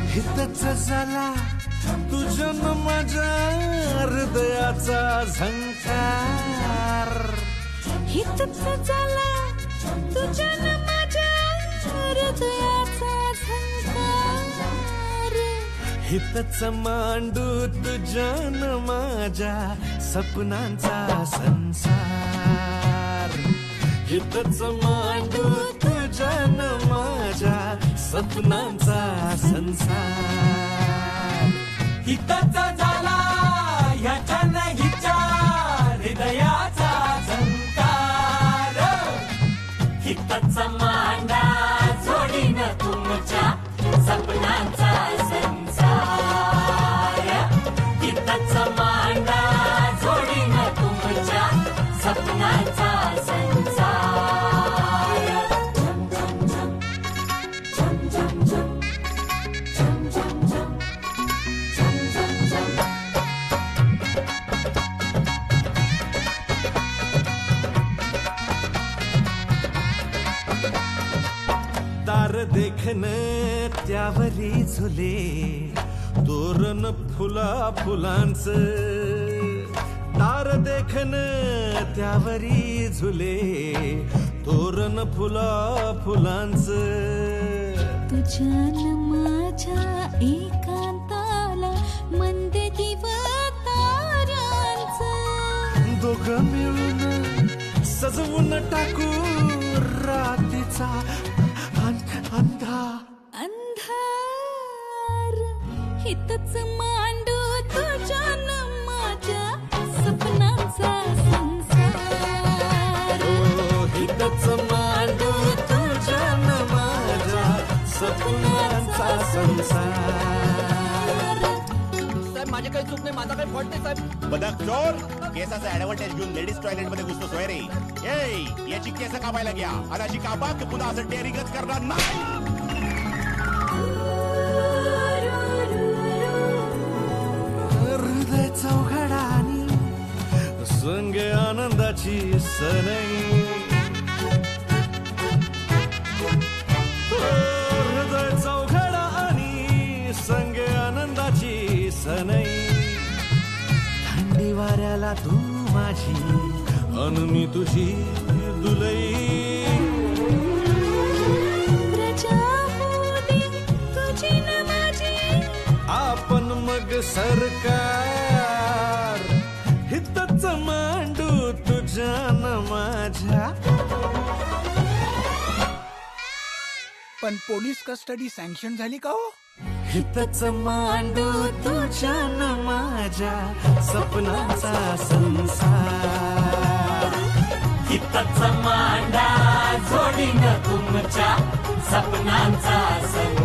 हितच झाला तुझ्या न माझ्या हृदयाचा झंकार. हितच झाला तुझ्या न माझ्या हृदयाचा झंकार. हितच मांडू तुझ्या न माझ्या सपनांचा संसार. हितच मांडू तुझ्या न माझ्या सपनांचा संसार. हितच झाला ह्याच्या हिच्या हृदयाचा झंकार. हितच मांडा जोडीन तुमच्या सपनांचा संसार. हितच मांडा जोडीन तुमच्या सपनांचा संसार. तार देखन त्यावरी झुले तोरण फुला फुलांचं. तार देखन त्यावरी झुले तोरण फुला फुलांचं. तुझ्या न माझ्या एकांताला मंद दिवतारांचं. दोघं मिळून सजवून टाकू रातीचा अंधार. हितच मांडू तुझ्या न माझ्या सपनांचा संसार. हितच मांडू तुझ्या न माझ्या सपनांचा संसार. साहेब माझे काही चूक नाही, माझा काही फॉल्ट नाही साहेब. बदक चोर केसाचा ऍडव्हान्टेज घेऊन लेडीज टॉयलेट मध्ये घुसतो सोय रे. याची केस कापायला घ्या आणि अशी कापा की पुन्हा असं डेअरिंगच करणार नाही. हृदय चौघडा आणि संग आनंदाची सनई. हृदय चौघडा आणि संग आनंदाची सनई. थंडी वाऱ्याला तू माझी अन मी तुझी दुलई. प्रजापती तुझी न माझी आपण मग सरकार. हितच मांडू तुझ्या न माझ्या. पण पोलीस कस्टडी सँक्शन झाली का हो? हितच मांडू तुझ्या न माझ्या सपनांचा संसार. हितच मांडा जोडीन तुमच्या सपनांचा संसार.